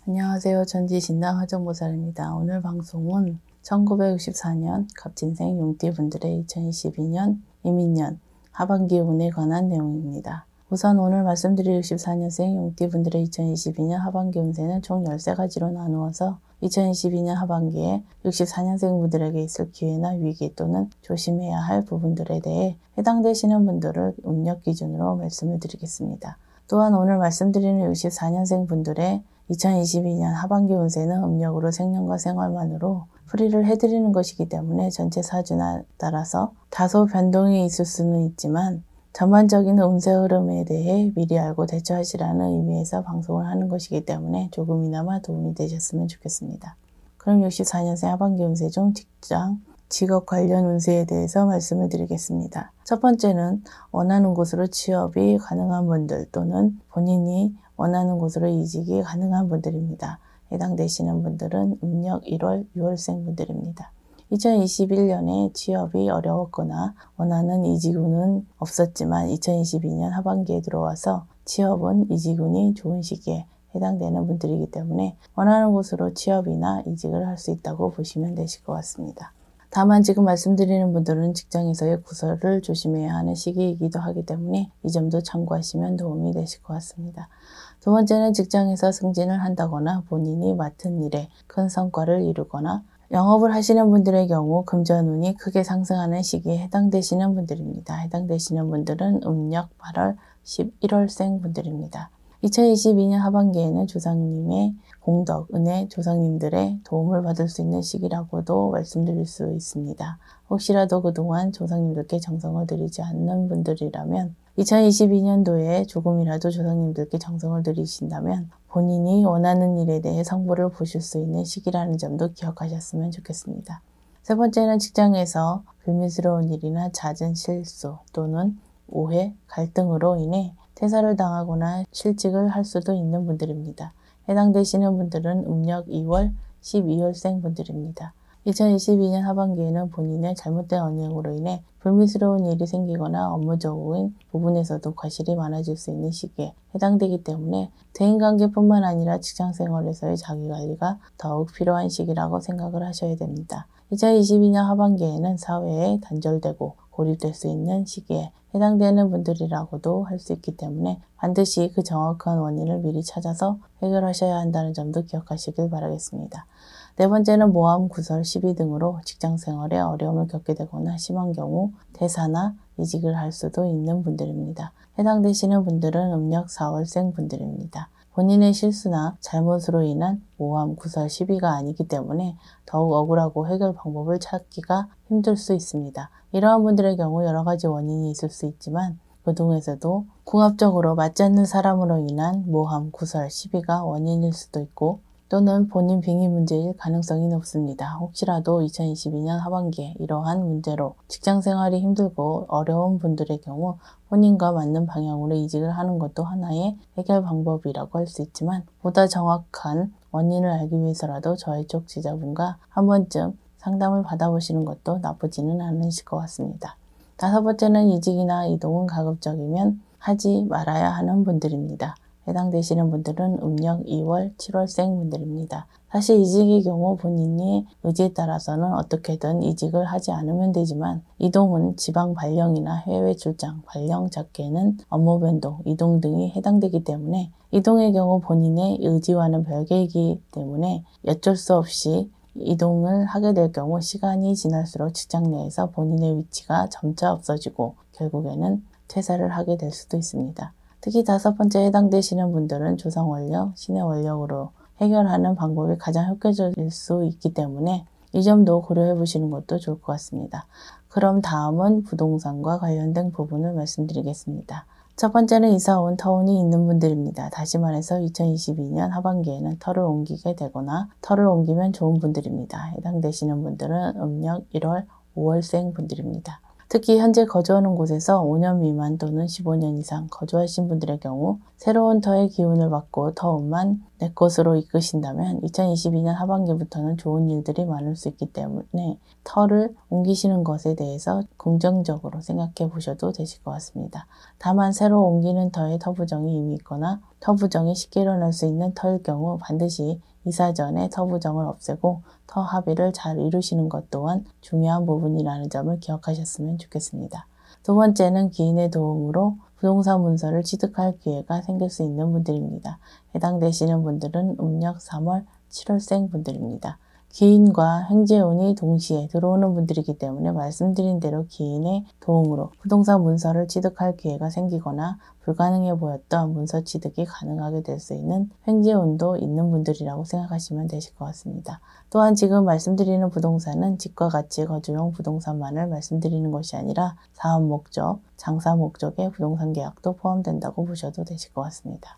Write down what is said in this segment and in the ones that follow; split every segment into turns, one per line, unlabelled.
안녕하세요. 전지신당 하정보살입니다. 오늘 방송은 1964년 갑진생 용띠분들의 2022년 이민년 하반기 운에 관한 내용입니다. 우선 오늘 말씀드릴 64년생 용띠분들의 2022년 하반기 운세는 총 13가지로 나누어서 2022년 하반기에 64년생 분들에게 있을 기회나 위기 또는 조심해야 할 부분들에 대해 해당되시는 분들을 운력 기준으로 말씀을 드리겠습니다. 또한 오늘 말씀드리는 64년생 분들의 2022년 하반기 운세는 음력으로 생년과 생활만으로 풀이를 해드리는 것이기 때문에 전체 사주에 따라서 다소 변동이 있을 수는 있지만 전반적인 운세 흐름에 대해 미리 알고 대처하시라는 의미에서 방송을 하는 것이기 때문에 조금이나마 도움이 되셨으면 좋겠습니다. 그럼 64년생 하반기 운세 중 직장, 직업 관련 운세에 대해서 말씀을 드리겠습니다. 첫 번째는 원하는 곳으로 취업이 가능한 분들 또는 본인이 원하는 곳으로 이직이 가능한 분들입니다. 해당되시는 분들은 음력 1월, 6월생 분들입니다. 2021년에 취업이 어려웠거나 원하는 이직운은 없었지만 2022년 하반기에 들어와서 취업은 이직운이 좋은 시기에 해당되는 분들이기 때문에 원하는 곳으로 취업이나 이직을 할 수 있다고 보시면 되실 것 같습니다. 다만 지금 말씀드리는 분들은 직장에서의 구설을 조심해야 하는 시기이기도 하기 때문에 이 점도 참고하시면 도움이 되실 것 같습니다. 두 번째는 직장에서 승진을 한다거나 본인이 맡은 일에 큰 성과를 이루거나 영업을 하시는 분들의 경우 금전운이 크게 상승하는 시기에 해당되시는 분들입니다. 해당되시는 분들은 음력 8월, 11월생 분들입니다. 2022년 하반기에는 조상님의 공덕, 은혜, 조상님들의 도움을 받을 수 있는 시기라고도 말씀드릴 수 있습니다. 혹시라도 그동안 조상님들께 정성을 들이지 않는 분들이라면 2022년도에 조금이라도 조상님들께 정성을 들이신다면 본인이 원하는 일에 대해 성부를 보실 수 있는 시기라는 점도 기억하셨으면 좋겠습니다. 세 번째는 직장에서 불미스러운 일이나 잦은 실수 또는 오해, 갈등으로 인해 퇴사를 당하거나 실직을 할 수도 있는 분들입니다. 해당되시는 분들은 음력 2월, 12월생 분들입니다. 2022년 하반기에는 본인의 잘못된 언행으로 인해 불미스러운 일이 생기거나 업무적인 부분에서도 과실이 많아질 수 있는 시기에 해당되기 때문에 대인관계뿐만 아니라 직장생활에서의 자기관리가 더욱 필요한 시기라고 생각을 하셔야 됩니다. 2022년 하반기에는 사회에 단절되고 고립될 수 있는 시기에 해당되는 분들이라고도 할 수 있기 때문에 반드시 그 정확한 원인을 미리 찾아서 해결하셔야 한다는 점도 기억하시길 바라겠습니다. 네 번째는 모함, 구설, 시비 등으로 직장생활에 어려움을 겪게 되거나 심한 경우 퇴사나 이직을 할 수도 있는 분들입니다. 해당되시는 분들은 음력 4월생 분들입니다. 본인의 실수나 잘못으로 인한 모함, 구설, 시비가 아니기 때문에 더욱 억울하고 해결 방법을 찾기가 힘들 수 있습니다. 이러한 분들의 경우 여러 가지 원인이 있을 수 있지만 그 중에서도 궁합적으로 맞지 않는 사람으로 인한 모함, 구설, 시비가 원인일 수도 있고 또는 본인 빙의 문제일 가능성이 높습니다. 혹시라도 2022년 하반기에 이러한 문제로 직장생활이 힘들고 어려운 분들의 경우 본인과 맞는 방향으로 이직을 하는 것도 하나의 해결 방법이라고 할 수 있지만 보다 정확한 원인을 알기 위해서라도 저의 쪽 지자분과 한 번쯤 상담을 받아보시는 것도 나쁘지는 않으실 것 같습니다. 다섯 번째는 이직이나 이동은 가급적이면 하지 말아야 하는 분들입니다. 해당되시는 분들은 음력 2월, 7월생 분들입니다. 사실 이직의 경우 본인의 의지에 따라서는 어떻게든 이직을 하지 않으면 되지만 이동은 지방 발령이나 해외 출장, 발령 작게는 업무 변동, 이동 등이 해당되기 때문에 이동의 경우 본인의 의지와는 별개이기 때문에 어쩔 수 없이 이동을 하게 될 경우 시간이 지날수록 직장 내에서 본인의 위치가 점차 없어지고 결국에는 퇴사를 하게 될 수도 있습니다. 특히 다섯 번째 해당되시는 분들은 조상원력, 신의 원력으로 해결하는 방법이 가장 효과적일 수 있기 때문에 이 점도 고려해 보시는 것도 좋을 것 같습니다. 그럼 다음은 부동산과 관련된 부분을 말씀드리겠습니다. 첫 번째는 이사 온 터운이 있는 분들입니다. 다시 말해서 2022년 하반기에는 터를 옮기게 되거나 터를 옮기면 좋은 분들입니다. 해당되시는 분들은 음력 1월, 5월생 분들입니다. 특히 현재 거주하는 곳에서 5년 미만 또는 15년 이상 거주하신 분들의 경우 새로운 터의 기운을 받고 터운만 내 것으로 이끄신다면 2022년 하반기부터는 좋은 일들이 많을 수 있기 때문에 터를 옮기시는 것에 대해서 긍정적으로 생각해 보셔도 되실 것 같습니다. 다만 새로 옮기는 터에 터부정이 이미 있거나 터부정이 쉽게 일어날 수 있는 터일 경우 반드시 이사 전에 터부정을 없애고 터 합의를 잘 이루시는 것 또한 중요한 부분이라는 점을 기억하셨으면 좋겠습니다. 두 번째는 기인의 도움으로 부동산 문서를 취득할 기회가 생길 수 있는 분들입니다. 해당되시는 분들은 음력 3월, 7월생 분들입니다. 기인과 횡재운이 동시에 들어오는 분들이기 때문에 말씀드린 대로 기인의 도움으로 부동산 문서를 취득할 기회가 생기거나 불가능해 보였던 문서 취득이 가능하게 될 수 있는 횡재운도 있는 분들이라고 생각하시면 되실 것 같습니다. 또한 지금 말씀드리는 부동산은 집과 같이 거주용 부동산만을 말씀드리는 것이 아니라 사업 목적, 장사 목적의 부동산 계약도 포함된다고 보셔도 되실 것 같습니다.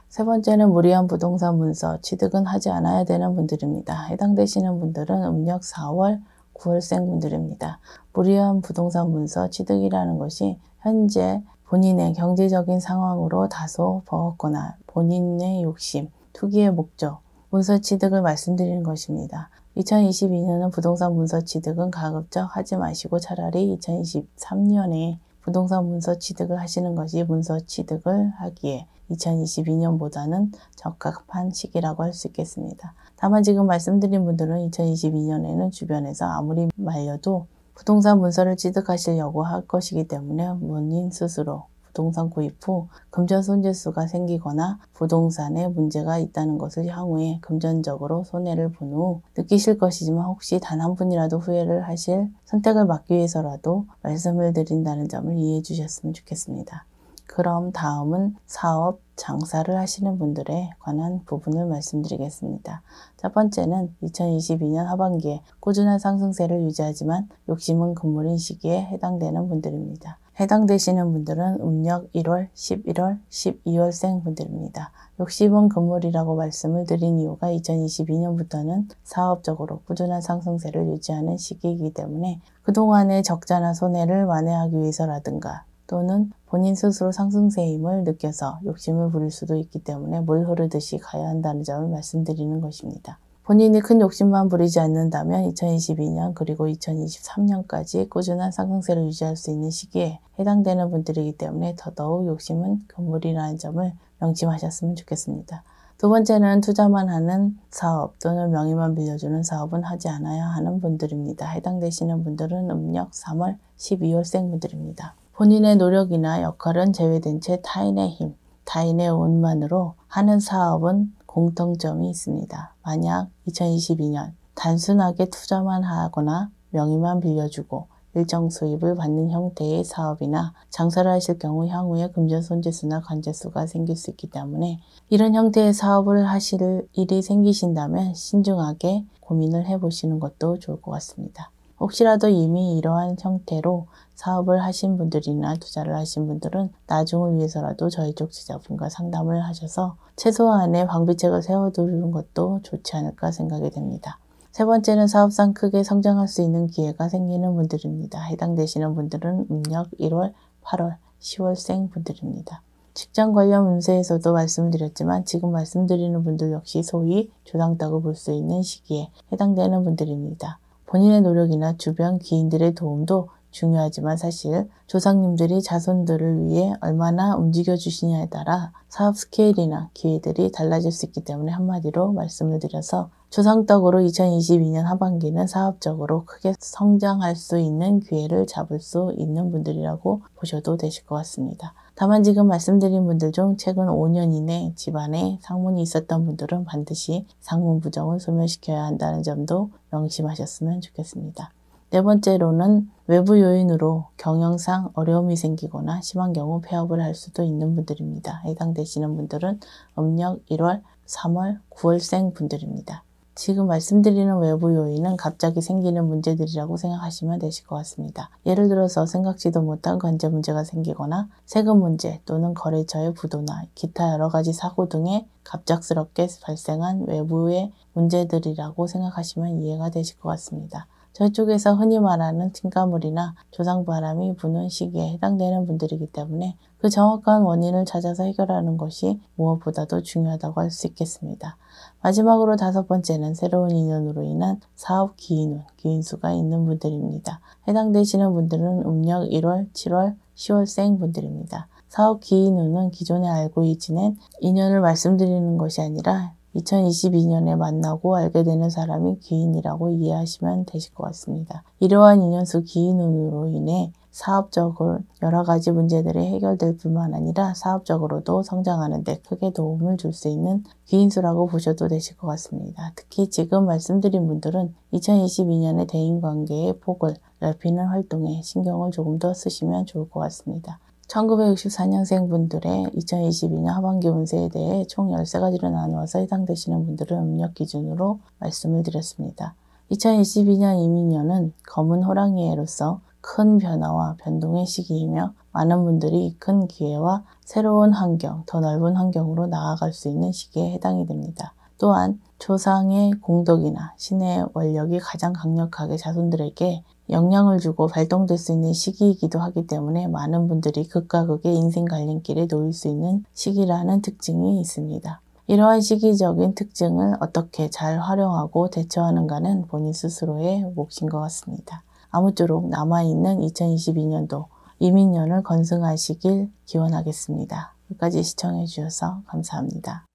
세 번째는 무리한 부동산 문서 취득은 하지 않아야 되는 분들입니다. 해당되시는 분들은 음력 4월, 9월생 분들입니다. 무리한 부동산 문서 취득이라는 것이 현재 본인의 경제적인 상황으로 다소 버겁거나 본인의 욕심, 투기의 목적, 문서 취득을 말씀드리는 것입니다. 2022년은 부동산 문서 취득은 가급적 하지 마시고 차라리 2023년에 부동산 문서 취득을 하시는 것이 문서 취득을 하기에 2022년보다는 적합한 시기라고 할 수 있겠습니다. 다만 지금 말씀드린 분들은 2022년에는 주변에서 아무리 말려도 부동산 문서를 취득하시려고 할 것이기 때문에 본인 스스로 부동산 구입 후 금전 손재수가 생기거나 부동산에 문제가 있다는 것을 향후에 금전적으로 손해를 본 후 느끼실 것이지만 혹시 단 한 분이라도 후회를 하실 선택을 막기 위해서라도 말씀을 드린다는 점을 이해해 주셨으면 좋겠습니다. 그럼 다음은 사업, 장사를 하시는 분들에 관한 부분을 말씀드리겠습니다. 첫 번째는 2022년 하반기에 꾸준한 상승세를 유지하지만 욕심은 금물인 시기에 해당되는 분들입니다. 해당되시는 분들은 음력 1월, 11월, 12월생 분들입니다. 욕심은 금물이라고 말씀을 드린 이유가 2022년부터는 사업적으로 꾸준한 상승세를 유지하는 시기이기 때문에 그동안의 적자나 손해를 만회하기 위해서라든가 또는 본인 스스로 상승세임을 느껴서 욕심을 부릴 수도 있기 때문에 물 흐르듯이 가야 한다는 점을 말씀드리는 것입니다. 본인이 큰 욕심만 부리지 않는다면 2022년 그리고 2023년까지 꾸준한 상승세를 유지할 수 있는 시기에 해당되는 분들이기 때문에 더더욱 욕심은 금물이라는 점을 명심하셨으면 좋겠습니다. 두 번째는 투자만 하는 사업 또는 명의만 빌려주는 사업은 하지 않아야 하는 분들입니다. 해당되시는 분들은 음력 3월, 12월생 분들입니다. 본인의 노력이나 역할은 제외된 채 타인의 힘, 타인의 운만으로 하는 사업은 공통점이 있습니다. 만약 2022년 단순하게 투자만 하거나 명의만 빌려주고 일정 수입을 받는 형태의 사업이나 장사를 하실 경우 향후에 금전 손재수나 관재수가 생길 수 있기 때문에 이런 형태의 사업을 하실 일이 생기신다면 신중하게 고민을 해보시는 것도 좋을 것 같습니다. 혹시라도 이미 이러한 형태로 사업을 하신 분들이나 투자를 하신 분들은 나중을 위해서라도 저희 쪽 제자분과 상담을 하셔서 최소한의 방비책을 세워두는 것도 좋지 않을까 생각이 됩니다. 세 번째는 사업상 크게 성장할 수 있는 기회가 생기는 분들입니다. 해당되시는 분들은 음력 1월, 8월, 10월생 분들입니다. 직장 관련 운세에서도 말씀드렸지만 지금 말씀드리는 분들 역시 소위 조상덕을 볼 수 있는 시기에 해당되는 분들입니다. 본인의 노력이나 주변 기인들의 도움도 중요하지만 사실 조상님들이 자손들을 위해 얼마나 움직여 주시냐에 따라 사업 스케일이나 기회들이 달라질 수 있기 때문에 한마디로 말씀을 드려서 조상덕으로 2022년 하반기는 사업적으로 크게 성장할 수 있는 기회를 잡을 수 있는 분들이라고 보셔도 되실 것 같습니다. 다만 지금 말씀드린 분들 중 최근 5년 이내 집안에 상문이 있었던 분들은 반드시 상문 부정을 소멸시켜야 한다는 점도 명심하셨으면 좋겠습니다. 네 번째로는 외부 요인으로 경영상 어려움이 생기거나 심한 경우 폐업을 할 수도 있는 분들입니다. 해당되시는 분들은 음력 1월, 3월, 9월생 분들입니다. 지금 말씀드리는 외부 요인은 갑자기 생기는 문제들이라고 생각하시면 되실 것 같습니다. 예를 들어서 생각지도 못한 관제 문제가 생기거나 세금 문제 또는 거래처의 부도나 기타 여러 가지 사고 등의 갑작스럽게 발생한 외부의 문제들이라고 생각하시면 이해가 되실 것 같습니다. 저쪽에서 흔히 말하는 팅가물이나 조상바람이 부는 시기에 해당되는 분들이기 때문에 그 정확한 원인을 찾아서 해결하는 것이 무엇보다도 중요하다고 할 수 있겠습니다. 마지막으로 5번째는 새로운 인연으로 인한 사업 기인운, 기인수가 있는 분들입니다. 해당되시는 분들은 음력 1월, 7월, 10월생 분들입니다. 사업 기인운은 기존에 알고 지낸 인연을 말씀드리는 것이 아니라 2022년에 만나고 알게 되는 사람이 기인이라고 이해하시면 되실 것 같습니다. 이러한 인연수 기인운으로 인해 사업적으로 여러 가지 문제들이 해결될 뿐만 아니라 사업적으로도 성장하는 데 크게 도움을 줄 수 있는 기인수라고 보셔도 되실 것 같습니다. 특히 지금 말씀드린 분들은 2022년의 대인관계의 폭을 넓히는 활동에 신경을 조금 더 쓰시면 좋을 것 같습니다. 1964년생 분들의 2022년 하반기 운세에 대해 총 13가지로 나누어서 해당되시는 분들은 음력 기준으로 말씀을 드렸습니다. 2022년 이민년은 검은 호랑이의 해로서 큰 변화와 변동의 시기이며 많은 분들이 큰 기회와 새로운 환경, 더 넓은 환경으로 나아갈 수 있는 시기에 해당이 됩니다. 또한 조상의 공덕이나 신의 원력이 가장 강력하게 자손들에게 영향을 주고 발동될 수 있는 시기이기도 하기 때문에 많은 분들이 극과 극의 인생 갈림길에 놓일 수 있는 시기라는 특징이 있습니다. 이러한 시기적인 특징을 어떻게 잘 활용하고 대처하는가는 본인 스스로의 몫인 것 같습니다. 아무쪼록 남아있는 2022년도 이민년을 건승하시길 기원하겠습니다. 끝까지 시청해 주셔서 감사합니다.